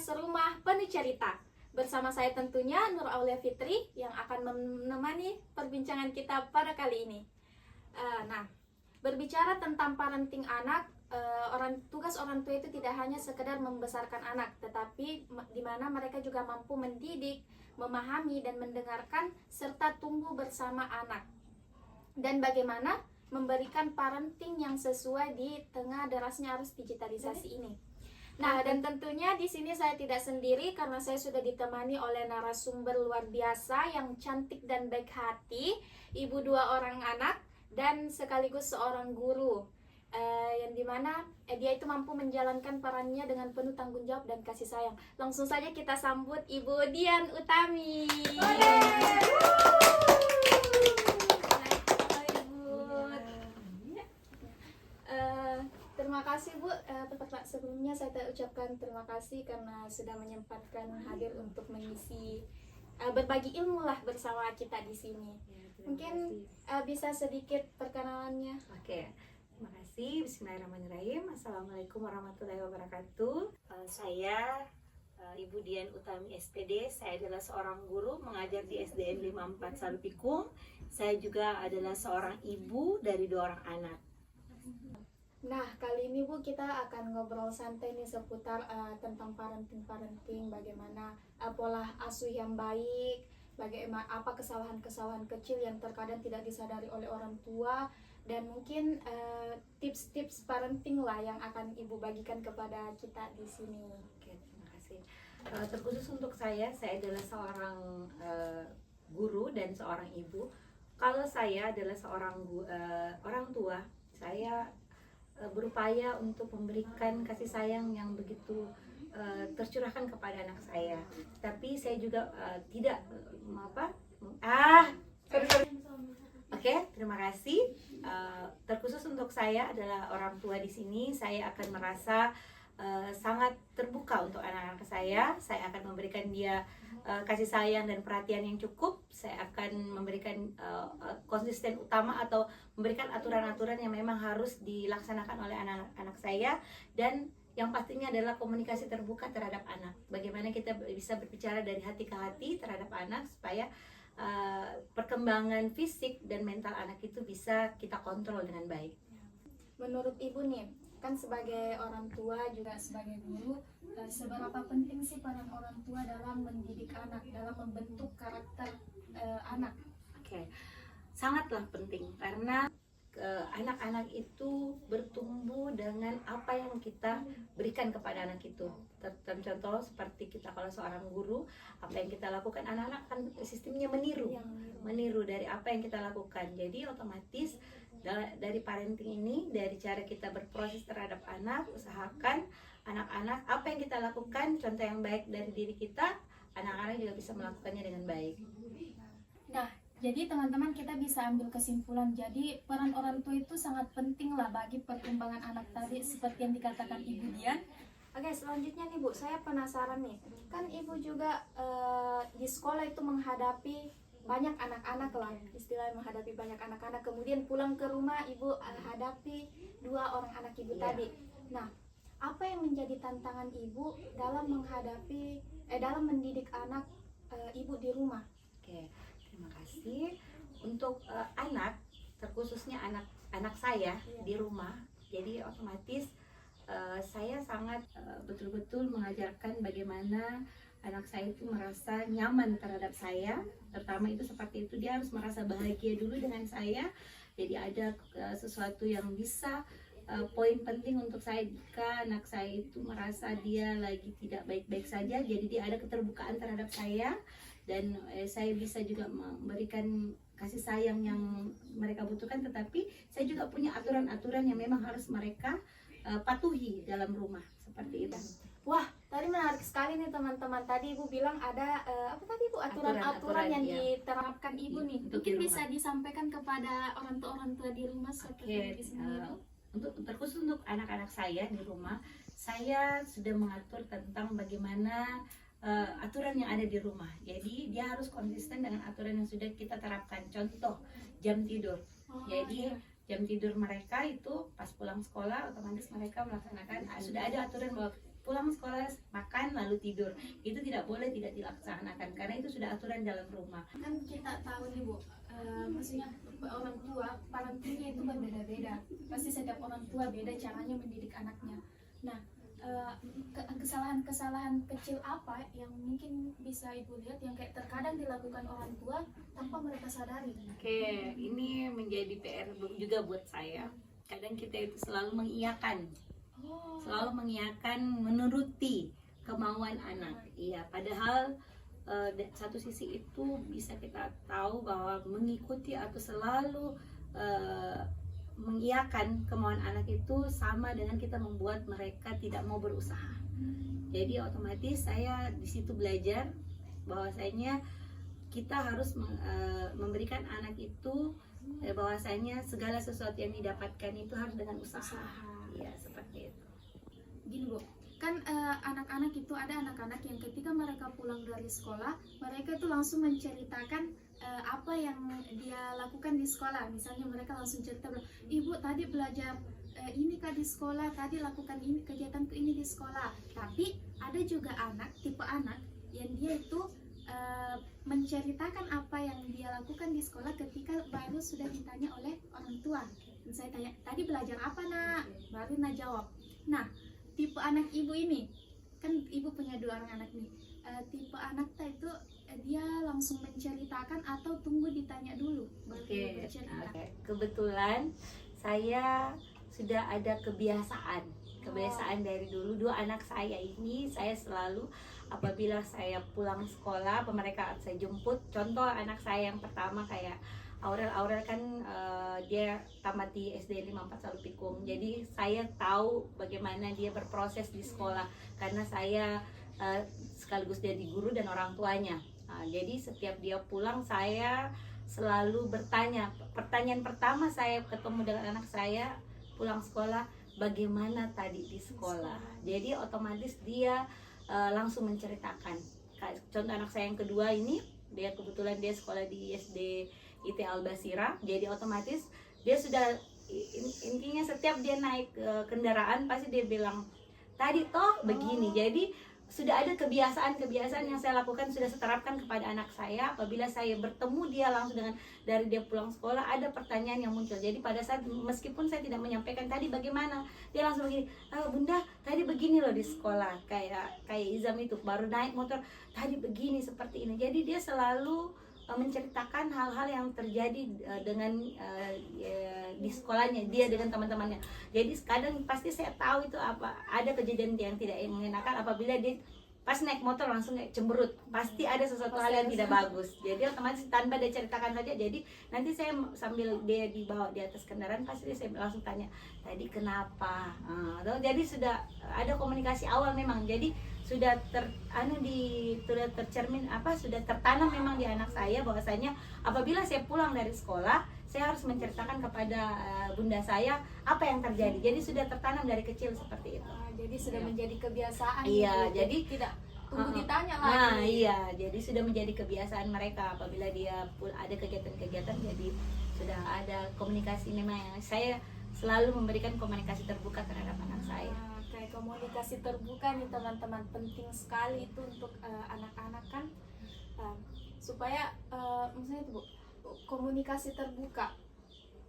Serumah Penuh Cerita. Bersama saya tentunya Nur Aulia Fitri yang akan menemani perbincangan kita pada kali ini. Nah, berbicara tentang parenting anak, tugas orang tua itu tidak hanya sekedar membesarkan anak, tetapi di mana mereka juga mampu mendidik, memahami dan mendengarkan serta tumbuh bersama anak. Dan bagaimana memberikan parenting yang sesuai di tengah derasnya arus digitalisasi ini. Nah, dan tentunya di sini saya tidak sendiri karena saya sudah ditemani oleh narasumber luar biasa yang cantik dan baik hati, ibu 2 orang anak dan sekaligus seorang guru. Yang dimana dia itu mampu menjalankan perannya dengan penuh tanggung jawab dan kasih sayang. Langsung saja kita sambut Ibu Dian Utami. Terima kasih Bu, sebelumnya saya ucapkan terima kasih karena sudah menyempatkan hadir untuk mengisi berbagi ilmu lah bersama kita di sini. Mungkin bisa sedikit perkenalannya. Oke, terima kasih. Bismillahirrahmanirrahim. Assalamualaikum warahmatullahi wabarakatuh. Saya Ibu Dian Utami SPD. Saya adalah seorang guru mengajar di SDN 54 Salupikung. Saya juga adalah seorang ibu dari 2 orang anak. Nah, kali ini Bu kita akan ngobrol santai nih seputar tentang parenting, bagaimana pola asuh yang baik, bagaimana apa kesalahan-kesalahan kecil yang terkadang tidak disadari oleh orang tua, dan mungkin tips-tips parenting lah yang akan Ibu bagikan kepada kita di sini. Oke, terima kasih. Terkhusus untuk saya adalah seorang guru dan seorang ibu. Kalau saya adalah seorang orang tua, saya berupaya untuk memberikan kasih sayang yang begitu tercurahkan kepada anak saya. Tapi saya juga tidak Oke, terima kasih. Terkhusus untuk saya adalah orang tua di sini, saya akan merasa sangat terbuka untuk anak-anak saya. Saya akan memberikan dia kasih sayang dan perhatian yang cukup. Saya akan memberikan konsisten utama atau memberikan aturan-aturan yang memang harus dilaksanakan oleh anak-anak saya, dan yang pastinya adalah komunikasi terbuka terhadap anak. Bagaimana kita bisa berbicara dari hati ke hati terhadap anak supaya perkembangan fisik dan mental anak itu bisa kita kontrol dengan baik. Menurut Ibu nih, kan sebagai orang tua juga sebagai guru, seberapa penting sih peran orang tua dalam mendidik anak, dalam membentuk karakter anak? Oke, sangatlah penting karena anak-anak itu bertumbuh dengan apa yang kita berikan kepada anak itu. Contoh seperti kita kalau seorang guru, apa yang kita lakukan, anak-anak kan sistemnya meniru dari apa yang kita lakukan. Jadi otomatis dari parenting ini, dari cara kita berproses terhadap anak, usahakan anak-anak apa yang kita lakukan, contoh yang baik dari diri kita, anak-anak juga bisa melakukannya dengan baik. Nah, jadi teman-teman kita bisa ambil kesimpulan, jadi peran orang tua itu sangat penting lah bagi perkembangan anak tadi seperti yang dikatakan Ibu Dian. Oke, selanjutnya nih Bu, saya penasaran nih, kan Ibu juga di sekolah itu menghadapi banyak anak-anak lah, istilahnya menghadapi banyak anak-anak, kemudian pulang ke rumah Ibu hadapi 2 orang anak Ibu tadi. Nah, apa yang menjadi tantangan Ibu dalam dalam mendidik anak Ibu di rumah? Oke, terima kasih. Untuk anak, terkhususnya anak saya di rumah, jadi otomatis saya sangat betul-betul mengajarkan bagaimana anak saya itu merasa nyaman terhadap saya. Pertama itu seperti itu, dia harus merasa bahagia dulu dengan saya. Jadi ada sesuatu yang bisa poin penting untuk saya jika anak saya itu merasa dia lagi tidak baik-baik saja. Jadi dia ada keterbukaan terhadap saya, dan saya bisa juga memberikan kasih sayang yang mereka butuhkan. Tetapi saya juga punya aturan-aturan yang memang harus mereka patuhi dalam rumah, seperti itu. Wah, tadi menarik sekali nih teman-teman. Tadi Ibu bilang ada apa tadi Bu, aturan-aturan yang diterapkan Ibu nih. Mungkin bisa disampaikan kepada orang tua di rumah seperti di sini. Untuk terkhusus untuk anak-anak saya di rumah, saya sudah mengatur tentang bagaimana aturan yang ada di rumah. Jadi dia harus konsisten dengan aturan yang sudah kita terapkan. Contoh, jam tidur. Jadi jam tidur mereka itu pas pulang sekolah otomatis mereka melaksanakan, sudah ada aturan bahwa pulang sekolah makan lalu tidur. Itu tidak boleh tidak dilaksanakan karena itu sudah aturan dalam rumah. Kan kita tahu nih Bu, maksudnya orang tua parentingnya itu berbeda-beda. Pasti setiap orang tua beda caranya mendidik anaknya. Nah, kesalahan-kesalahan kecil apa yang mungkin bisa Ibu lihat yang kayak terkadang dilakukan orang tua tanpa mereka sadari? Oke, ini menjadi PR juga buat saya. Kadang kita itu selalu mengiyakan, menuruti kemauan anak. Iya, padahal satu sisi itu bisa kita tahu bahwa mengikuti atau selalu mengiyakan kemauan anak itu sama dengan kita membuat mereka tidak mau berusaha. Jadi otomatis saya di situ belajar bahwasanya kita harus memberikan anak itu bahwasanya segala sesuatu yang didapatkan itu harus dengan usaha. Ya, seperti itu. Gini Bu, kan anak-anak itu ada anak-anak yang ketika mereka pulang dari sekolah, mereka itu langsung menceritakan apa yang dia lakukan di sekolah. Misalnya mereka langsung cerita, Ibu tadi belajar ini Kak di sekolah, tadi lakukan ini kegiatanku ini di sekolah. Tapi ada juga tipe anak yang dia itu menceritakan apa yang dia lakukan di sekolah ketika baru sudah ditanya oleh orang tua. Dan saya tanya, tadi belajar apa nak? Baru nak jawab. Nah, tipe anak ibu ini, kan ibu punya 2 orang anak nih. Tipe anak itu dia langsung menceritakan atau tunggu ditanya dulu baru bercerita? Kebetulan saya sudah ada kebiasaan dari dulu. 2 anak saya ini saya selalu apabila saya pulang sekolah mereka saya jemput. Contoh anak saya yang pertama kayak Aurel kan dia tamat di SD 54 Salupikung. Jadi saya tahu bagaimana dia berproses di sekolah karena saya sekaligus jadi guru dan orang tuanya. Jadi setiap dia pulang saya selalu bertanya. Pertanyaan pertama saya ketemu dengan anak saya pulang sekolah, bagaimana tadi di sekolah. Jadi otomatis dia langsung menceritakan. Contoh anak saya yang kedua ini, dia kebetulan dia sekolah di SD IT Al-Basira. Jadi otomatis dia sudah intinya setiap dia naik kendaraan pasti dia bilang tadi toh begini. Jadi sudah ada kebiasaan yang saya lakukan, sudah saya terapkan kepada anak saya. Apabila saya bertemu dia langsung dengan dari dia pulang sekolah, ada pertanyaan yang muncul. Jadi pada saat meskipun saya tidak menyampaikan tadi bagaimana, dia langsung begini, Bunda tadi begini loh di sekolah, kayak Izam itu baru naik motor tadi begini seperti ini. Jadi dia selalu menceritakan hal-hal yang terjadi dengan di sekolahnya dia dengan teman-temannya. Jadi kadang pasti saya tahu itu apa ada kejadian yang tidak mengenakan apabila dia pas naik motor langsung kayak cemberut, pasti ada sesuatu hal yang tidak bagus. Jadi otomatis tanpa dia ceritakan saja, jadi nanti saya sambil dia dibawa di atas kendaraan pasti saya langsung tanya tadi kenapa. Jadi sudah ada komunikasi awal memang. Jadi sudah tercermin sudah tertanam memang di anak saya bahwasanya apabila saya pulang dari sekolah saya harus menceritakan kepada bunda saya apa yang terjadi. Jadi sudah tertanam dari kecil seperti itu. Jadi sudah menjadi kebiasaan. Iya, jadi tidak tunggu ditanya lagi. Iya, jadi sudah menjadi kebiasaan mereka apabila dia ada kegiatan-kegiatan. Jadi sudah ada komunikasi memang. Saya selalu memberikan komunikasi terbuka terhadap anak saya. Kayak komunikasi terbuka nih teman-teman, penting sekali itu untuk anak-anak kan, supaya misalnya itu Bu, komunikasi terbuka.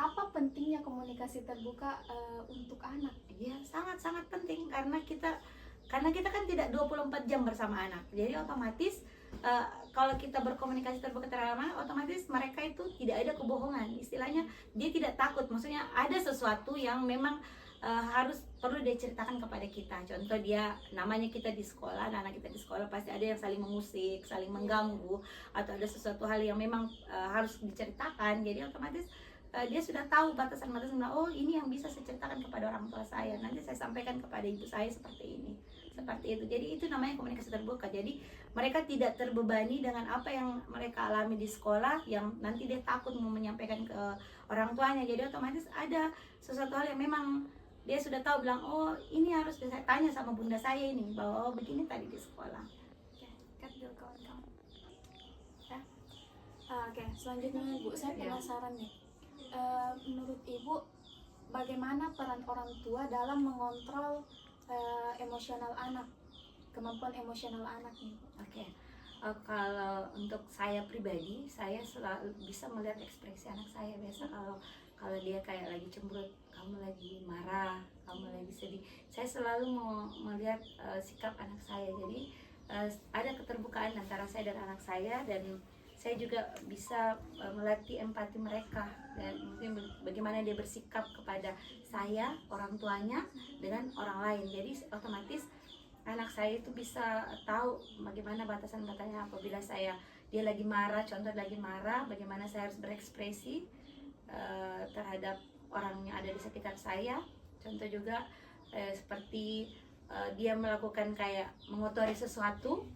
Apa pentingnya komunikasi terbuka untuk anak? Ya sangat-sangat penting karena kita kan tidak 24 jam bersama anak. Jadi otomatis kalau kita berkomunikasi terbuka terhadap anak, otomatis mereka itu tidak ada kebohongan. Istilahnya dia tidak takut. Maksudnya ada sesuatu yang memang perlu dia ceritakan kepada kita. Contoh dia namanya kita di sekolah, anak kita di sekolah pasti ada yang saling mengusik, saling mengganggu, atau ada sesuatu hal yang memang harus diceritakan. Jadi otomatis dia sudah tahu batasan-batasan. Oh ini yang bisa saya ceritakan kepada orang tua saya, nanti saya sampaikan kepada ibu saya seperti ini, seperti itu. Jadi itu namanya komunikasi terbuka. Jadi mereka tidak terbebani dengan apa yang mereka alami di sekolah yang nanti dia takut mau menyampaikan ke orang tuanya. Jadi otomatis ada sesuatu hal yang memang dia sudah tahu, bilang oh ini harus saya tanya sama bunda saya ini bahwa oh begini tadi di sekolah. Oke, selanjutnya Bu, saya penasaran nih. Menurut Ibu, bagaimana peran orang tua dalam mengontrol emosional anak, kemampuan emosional anak nih. Oke. Kalau untuk saya pribadi, saya selalu bisa melihat ekspresi anak saya. Biasa kalau dia kayak lagi cemberut, kamu lagi marah, kamu lagi sedih, saya selalu mau melihat sikap anak saya. Jadi ada keterbukaan antara saya dan anak saya, dan saya juga bisa melatih empati mereka, dan mungkin bagaimana dia bersikap kepada saya, orang tuanya, dengan orang lain. Jadi otomatis anak saya itu bisa tahu bagaimana batasan-batasannya. Apabila dia lagi marah, contoh lagi marah, bagaimana saya harus berekspresi terhadap orang yang ada di sekitar saya. Contoh juga seperti dia melakukan kayak mengotori sesuatu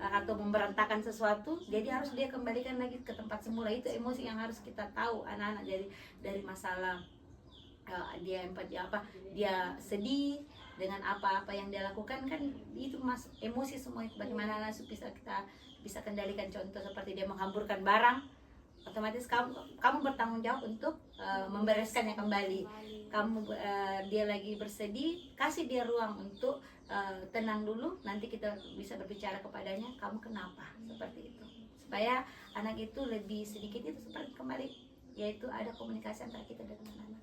atau memberantakan sesuatu, jadi harus dia kembalikan lagi ke tempat semula. Itu emosi yang harus kita tahu anak-anak dari masalah dia empati apa, dia sedih dengan apa-apa yang dia lakukan, kan itu emosi semua itu. Bagaimana anak bisa kita bisa kendalikan. Contoh seperti dia menghamburkan barang, otomatis kamu bertanggung jawab untuk membereskannya kembali. Dia lagi bersedih, kasih dia ruang untuk tenang dulu, nanti kita bisa berbicara kepadanya, kamu kenapa, seperti itu, supaya anak itu lebih sedikit itu seperti kembali, yaitu ada komunikasi antara kita dengan anak.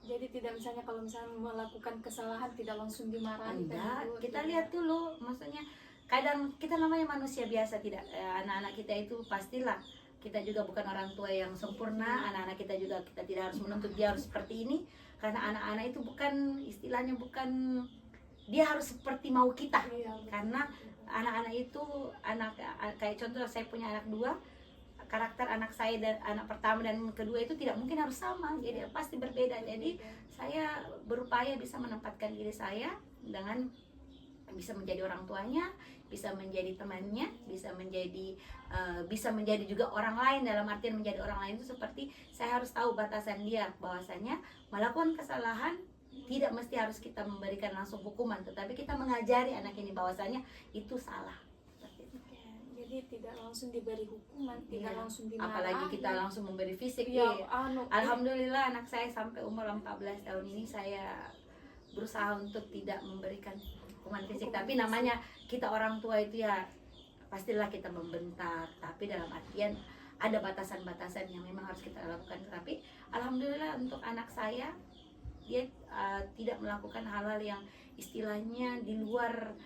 Jadi tidak misalnya kalau misalnya melakukan kesalahan tidak langsung dimarahi. Enggak, kita lihat dulu, maksudnya kadang kita namanya manusia biasa, tidak anak-anak kita itu pastilah, kita juga bukan orang tua yang sempurna. Anak-anak kita juga, kita tidak harus menuntut dia harus seperti ini, karena anak-anak itu bukan istilahnya, bukan dia harus seperti mau kita. Karena anak-anak itu kayak contoh, saya punya anak 2, karakter anak saya dan anak pertama dan kedua itu tidak mungkin harus sama, jadi pasti berbeda. Jadi saya berupaya bisa menempatkan diri saya dengan bisa menjadi orang tuanya, bisa menjadi temannya, bisa menjadi juga orang lain. Dalam artian menjadi orang lain itu seperti saya harus tahu batasan dia, bahwasanya melakukan kesalahan tidak mesti harus kita memberikan langsung hukuman, tetapi kita mengajari anak ini bahwasanya itu salah. Jadi tidak langsung diberi hukuman, tidak langsung dimarahi. Apalagi kita langsung memberi fisik. Alhamdulillah anak saya sampai umur 14 tahun ini saya berusaha untuk tidak memberikan hukuman fisik. Tapi namanya kita orang tua itu ya pastilah kita membentak, tapi dalam artian ada batasan-batasan yang memang harus kita lakukan. Tapi alhamdulillah untuk anak saya, dia tidak melakukan hal-hal yang istilahnya di luar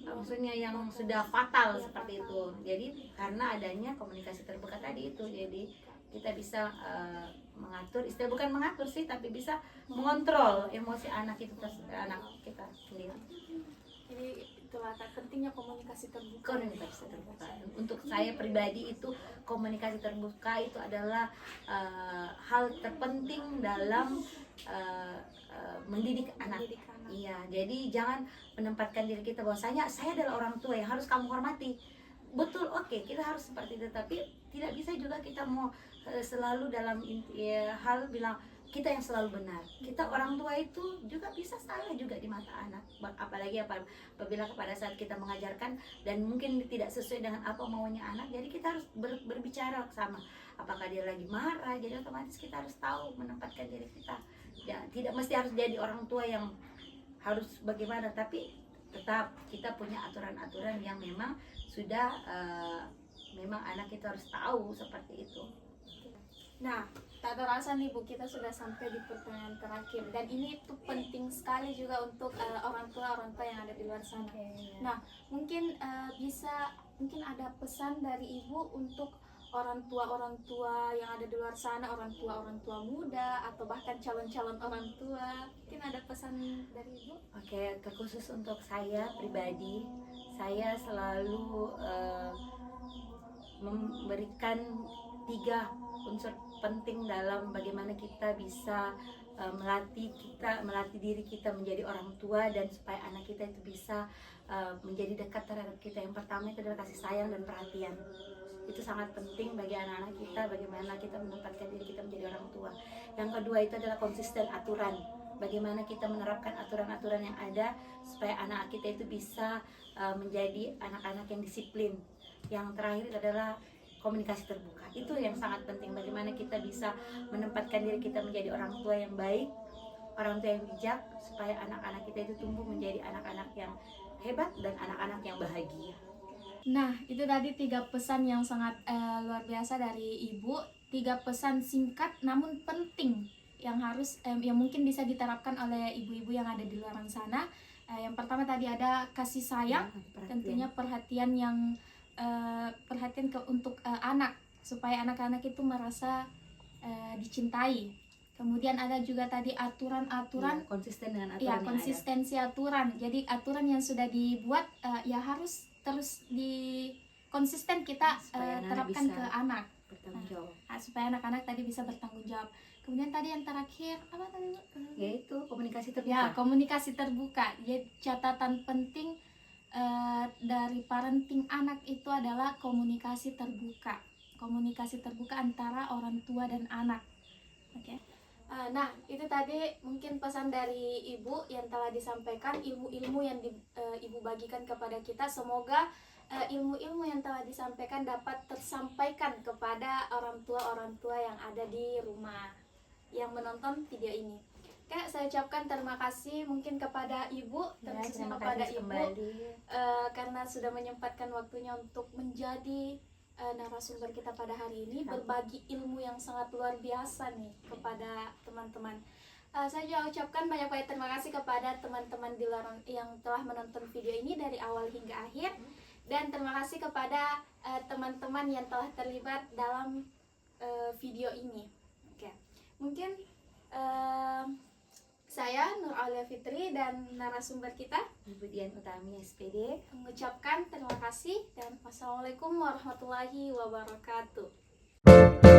maksudnya yang sudah fatal seperti itu. Jadi karena adanya komunikasi terbuka tadi itu, jadi kita bisa mengatur, istilah bukan mengatur sih, tapi bisa mengontrol emosi anak kita sendiri. Jadi itulah pentingnya komunikasi terbuka. Komunikasi terbuka. Untuk saya pribadi itu komunikasi terbuka itu adalah hal terpenting dalam mendidik anak. Iya, jadi jangan menempatkan diri kita bahwasanya saya adalah orang tua yang harus kamu hormati. Betul, oke, kita harus seperti itu, tapi tidak bisa juga kita mau selalu dalam hal bilang kita yang selalu benar. Kita orang tua itu juga bisa salah juga di mata anak. Apalagi apabila pada saat kita mengajarkan dan mungkin tidak sesuai dengan apa maunya anak, jadi kita harus berbicara sama. Apakah dia lagi marah? Jadi otomatis kita harus tahu menempatkan diri kita. Ya, tidak mesti harus jadi orang tua yang harus bagaimana, tapi tetap kita punya aturan-aturan yang memang sudah memang anak kita harus tahu seperti itu. Nah, tak terasa nih Bu, kita sudah sampai di pertanyaan terakhir, dan ini tuh penting sekali juga untuk orang tua yang ada di luar sana. Nah, mungkin mungkin ada pesan dari Ibu untuk orang tua yang ada di luar sana, orang tua muda atau bahkan calon-calon orang tua. Mungkin ada pesan dari Ibu? Oke, terkhusus untuk saya pribadi, saya selalu memberikan 3 unsur penting dalam bagaimana kita bisa melatih diri kita menjadi orang tua, dan supaya anak kita itu bisa menjadi dekat terhadap kita. Yang pertama itu adalah kasih sayang dan perhatian. Itu sangat penting bagi anak-anak kita, bagaimana kita menempatkan diri kita menjadi orang tua. Yang kedua itu adalah konsisten aturan, bagaimana kita menerapkan aturan-aturan yang ada supaya anak kita itu bisa menjadi anak-anak yang disiplin. Yang terakhir adalah komunikasi terbuka. Itu yang sangat penting, bagaimana kita bisa menempatkan diri kita menjadi orang tua yang baik, orang tua yang bijak supaya anak-anak kita itu tumbuh menjadi anak-anak yang hebat dan anak-anak yang bahagia. Nah, itu tadi 3 pesan yang sangat luar biasa dari Ibu. 3 pesan singkat namun penting yang harus yang mungkin bisa diterapkan oleh ibu-ibu yang ada di luar sana. Yang pertama tadi ada kasih sayang, tentunya perhatian yang untuk anak supaya anak-anak itu merasa dicintai. Kemudian ada juga tadi aturan-aturan, konsisten dengan aturan ya, yang konsistensi aturan. Jadi aturan yang sudah dibuat ya harus terus konsisten kita Supaya anak terapkan bisa ke anak. bertanggung jawab. Supaya anak-anak tadi bisa bertanggung jawab. Kemudian tadi yang terakhir apa tadi, Bu? Yaitu komunikasi Ya, terbuka. komunikasi terbuka. Jadi catatan penting dari parenting anak itu adalah komunikasi terbuka. Komunikasi terbuka antara orang tua dan anak. Oke. Nah, itu tadi mungkin pesan dari Ibu yang telah disampaikan, ilmu-ilmu yang Ibu bagikan kepada kita. Semoga ilmu-ilmu yang telah disampaikan dapat tersampaikan kepada orang tua yang ada di rumah yang menonton video ini. Oke, saya ucapkan terima kasih mungkin kepada Ibu, terkhususnya terima kepada kasih Ibu kembali. karena sudah menyempatkan waktunya untuk menjadi narasumber kita pada hari ini, berbagi ilmu yang sangat luar biasa nih kepada teman-teman. Saya juga ucapkan banyak-banyak terima kasih kepada teman-teman di luar yang telah menonton video ini dari awal hingga akhir, dan terima kasih kepada teman-teman yang telah terlibat dalam video ini. Oke, mungkin saya Nur Aulia Fitri dan narasumber kita Ibu Dian Utami SPD mengucapkan terima kasih dan wassalamualaikum warahmatullahi wabarakatuh.